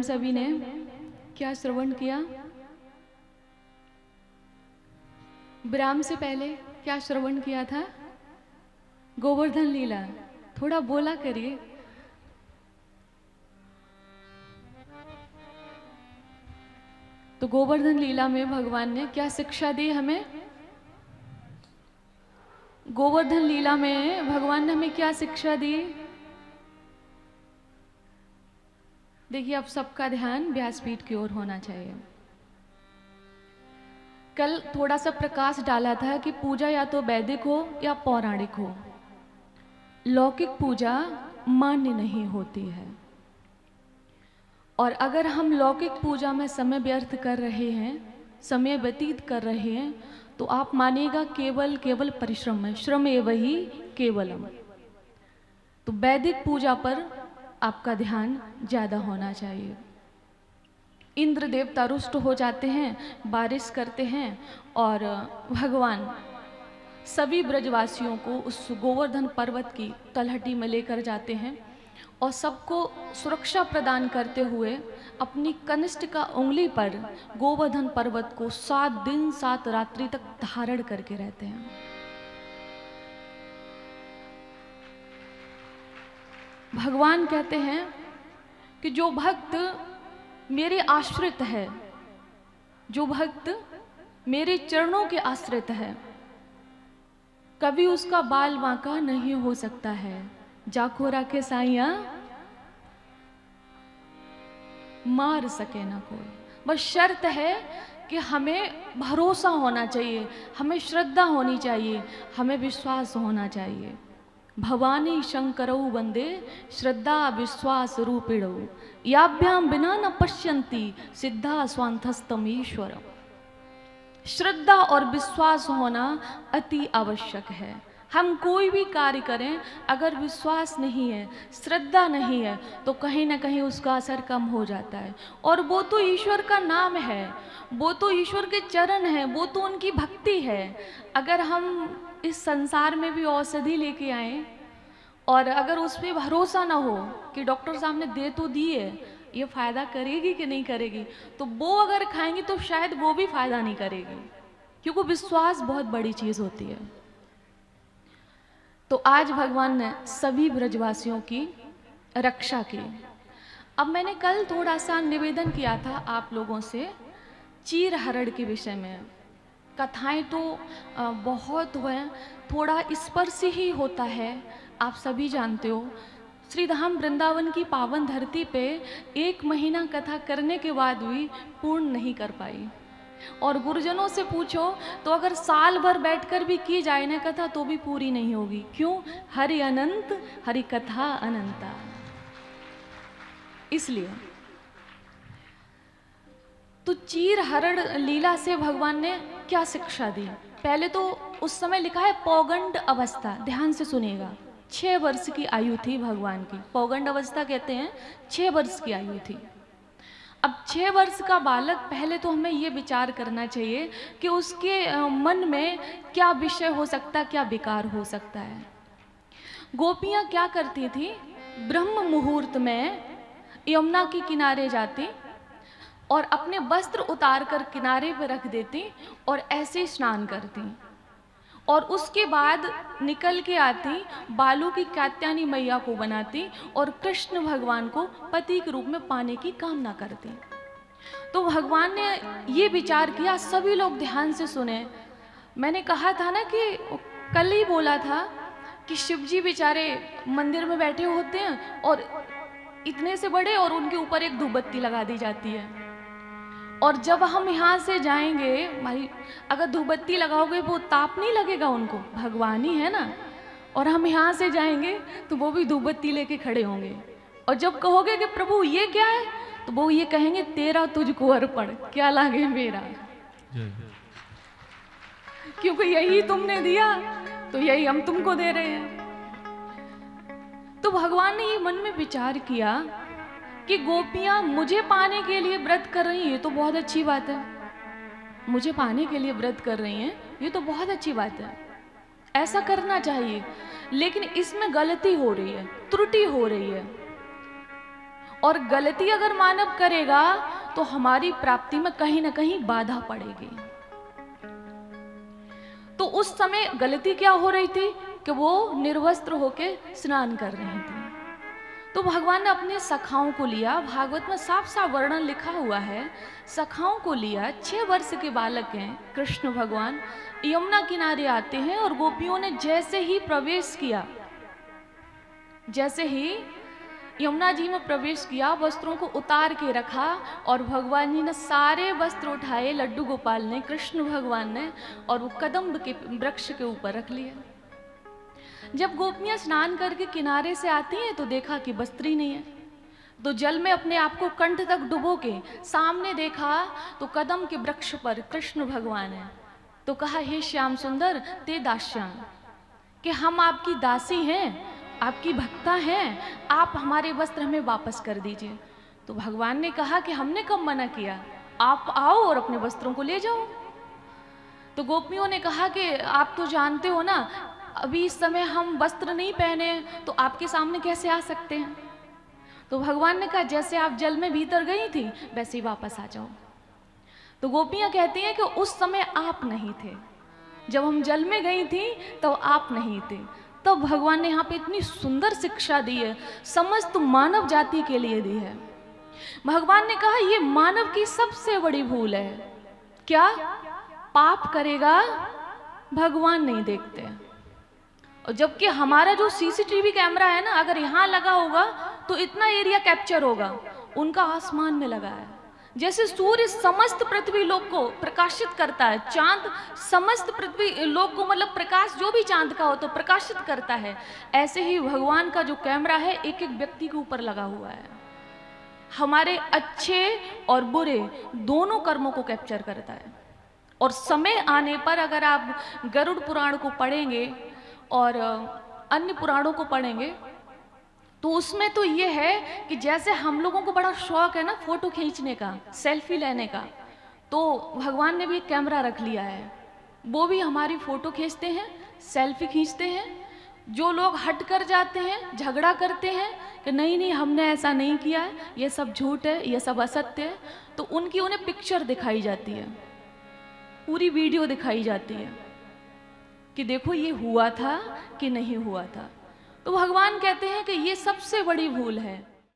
सभी ने क्या श्रवण किया? विराम से पहले क्या श्रवण किया था? गोवर्धन लीला। थोड़ा बोला करिए। तो गोवर्धन लीला में भगवान ने क्या शिक्षा दी हमें? गोवर्धन लीला में भगवान ने हमें क्या शिक्षा दी? देखिए, अब सबका ध्यान व्यासपीठ की ओर होना चाहिए। कल थोड़ा सा प्रकाश डाला था कि पूजा या तो वैदिक हो या पौराणिक हो, लौकिक पूजा मान्य नहीं होती है। और अगर हम लौकिक पूजा में समय व्यर्थ कर रहे हैं, समय व्यतीत कर रहे हैं, तो आप मानिएगा केवल परिश्रम है। श्रम एव ही केवलम। तो वैदिक पूजा पर आपका ध्यान ज्यादा होना चाहिए। इंद्र देवता रुष्ट हो जाते हैं, बारिश करते हैं, और भगवान सभी ब्रजवासियों को उस गोवर्धन पर्वत की तलहटी में लेकर जाते हैं और सबको सुरक्षा प्रदान करते हुए अपनी कनिष्ठ का उंगली पर गोवर्धन पर्वत को 7 दिन 7 रात्रि तक धारण करके रहते हैं। भगवान कहते हैं कि जो भक्त मेरे आश्रित है, जो भक्त मेरे चरणों के आश्रित है, कभी उसका बाल बांका नहीं हो सकता है। जाको राखे साइया मार सके ना कोई। बस शर्त है कि हमें भरोसा होना चाहिए, हमें श्रद्धा होनी चाहिए, हमें विश्वास होना चाहिए। भवानी शंकरौ वंदे श्रद्धा विश्वास रूपिणौ याभ्याम बिना न पश्यन्ति सिद्धा स्वांतस्तम ईश्वरम। श्रद्धा और विश्वास होना अति आवश्यक है। हम कोई भी कार्य करें, अगर विश्वास नहीं है, श्रद्धा नहीं है, तो कहीं ना कहीं उसका असर कम हो जाता है। और वो तो ईश्वर का नाम है, वो तो ईश्वर के चरण है, वो तो उनकी भक्ति है। अगर हम इस संसार में भी औषधि लेके आए और अगर उस पर भरोसा ना हो कि डॉक्टर साहब ने दे तो दी है, ये फायदा करेगी कि नहीं करेगी, तो वो अगर खाएंगे तो शायद वो भी फायदा नहीं करेगी, क्योंकि विश्वास बहुत बड़ी चीज होती है। तो आज भगवान ने सभी ब्रजवासियों की रक्षा की। अब मैंने कल थोड़ा सा निवेदन किया था आप लोगों से चीरहरण के विषय में। कथाएं तो बहुत हैं, थोड़ा स्पर्श ही होता है, आप सभी जानते हो। श्रीधाम वृंदावन की पावन धरती पे 1 महीना कथा करने के बाद भी पूर्ण नहीं कर पाई। और गुरुजनों से पूछो तो अगर साल भर बैठकर भी की जाए ना कथा तो भी पूरी नहीं होगी। क्यों? हरि अनंत, हरि कथा अनंता। इसलिए तो चीरहरण लीला से भगवान ने क्या शिक्षा दी? पहले तो उस समय लिखा है पौगंड अवस्था, ध्यान से सुनिएगा। 6 वर्ष की आयु थी भगवान की, पौगंड अवस्था कहते हैं, 6 वर्ष की आयु थी। अब 6 वर्ष का बालक, पहले तो हमें ये विचार करना चाहिए कि उसके मन में क्या विषय हो सकता, क्या विकार हो सकता है। गोपियां क्या करती थी? ब्रह्म मुहूर्त में यमुना के किनारे जाती और अपने वस्त्र उतार कर किनारे पर रख देती और ऐसे स्नान करती, और उसके बाद निकल के आती, बालू की कात्यायनी मैया को बनाती और कृष्ण भगवान को पति के रूप में पाने की कामना करती। तो भगवान ने ये विचार किया, सभी लोग ध्यान से सुने। मैंने कहा था ना कि कल ही बोला था कि शिव जी बेचारे मंदिर में बैठे होते हैं और इतने से बड़े, और उनके ऊपर एक धूपबत्ती लगा दी जाती है। और जब हम यहाँ से जाएंगे, भाई अगर धूपबत्ती लगाओगे वो ताप नहीं लगेगा उनको, भगवान ही है ना। और हम यहाँ से जाएंगे तो वो भी धूपबत्ती लेके खड़े होंगे, और जब कहोगे कि प्रभु ये क्या है, तो वो ये कहेंगे तेरा तुझको अर्पण, क्या लागे मेरा, क्योंकि यही तुमने दिया तो यही हम तुमको दे रहे हैं। तो भगवान ने ये मन में विचार किया कि गोपियां मुझे पाने के लिए व्रत कर रही हैं, ये तो बहुत अच्छी बात है। मुझे पाने के लिए व्रत कर रही हैं, ये तो बहुत अच्छी बात है, ऐसा करना चाहिए। लेकिन इसमें गलती हो रही है, त्रुटि हो रही है। और गलती अगर मानव करेगा तो हमारी प्राप्ति में कहीं ना कहीं बाधा पड़ेगी। तो उस समय गलती क्या हो रही थी कि वो निर्वस्त्र होके स्नान कर रही थी। तो भगवान ने अपने सखाओं को लिया, भागवत में साफ साफ वर्णन लिखा हुआ है, सखाओं को लिया। 6 वर्ष के बालक हैं कृष्ण भगवान, यमुना किनारे आते हैं और गोपियों ने जैसे ही प्रवेश किया, जैसे ही यमुना जी में प्रवेश किया, वस्त्रों को उतार के रखा और भगवान जी ने सारे वस्त्र उठाए, लड्डू गोपाल ने, कृष्ण भगवान ने, और वो कदम्ब के वृक्ष के ऊपर रख लिया। जब गोपियां स्नान करके किनारे से आती हैं तो देखा कि वस्त्र ही नहीं है, तो जल में अपने आप को कंठ तक डुबो के सामने देखा तो कदम के वृक्ष पर कृष्ण भगवान है। तो कहा, हे श्याम सुंदर ते दास्याम, कि हम आपकी दासी हैं, आपकी भक्ता हैं, आप हमारे वस्त्र हमें वापस कर दीजिए। तो भगवान ने कहा कि हमने कब मना किया, आप आओ और अपने वस्त्रों को ले जाओ। तो गोपियों ने कहा कि आप तो जानते हो ना, अभी इस समय हम वस्त्र नहीं पहने तो आपके सामने कैसे आ सकते हैं। तो भगवान ने कहा, जैसे आप जल में भीतर गई थी वैसे ही वापस आ जाओ। तो गोपियां कहती हैं कि उस समय आप नहीं थे, जब हम जल में गई थी तो आप नहीं थे। तो भगवान ने यहाँ पे इतनी सुंदर शिक्षा दी है, समस्त मानव जाति के लिए दी है। भगवान ने कहा, ये मानव की सबसे बड़ी भूल है, क्या पाप करेगा भगवान नहीं देखते। और जबकि हमारा जो सीसीटीवी कैमरा है ना, अगर यहाँ लगा होगा तो इतना एरिया कैप्चर होगा, उनका आसमान में लगा है। जैसे सूर्य समस्त पृथ्वी लोक को प्रकाशित करता है, चांद समस्त पृथ्वी लोक को, मतलब प्रकाश जो भी चांद का हो तो प्रकाशित करता है, ऐसे ही भगवान का जो कैमरा है एक एक व्यक्ति के ऊपर लगा हुआ है, हमारे अच्छे और बुरे दोनों कर्मों को कैप्चर करता है। और समय आने पर अगर आप गरुड़ पुराण को पढ़ेंगे और अन्य पुराणों को पढ़ेंगे तो उसमें तो ये है कि जैसे हम लोगों को बड़ा शौक है ना फोटो खींचने का, सेल्फी लेने का, तो भगवान ने भी एक कैमरा रख लिया है, वो भी हमारी फोटो खींचते हैं, सेल्फी खींचते हैं। जो लोग हट कर जाते हैं, झगड़ा करते हैं कि नहीं नहीं हमने ऐसा नहीं किया है, ये सब झूठ है, ये सब असत्य है, तो उनकी उन्हें पिक्चर दिखाई जाती है, पूरी वीडियो दिखाई जाती है कि देखो ये हुआ था कि नहीं हुआ था। तो भगवान कहते हैं कि ये सबसे बड़ी भूल है।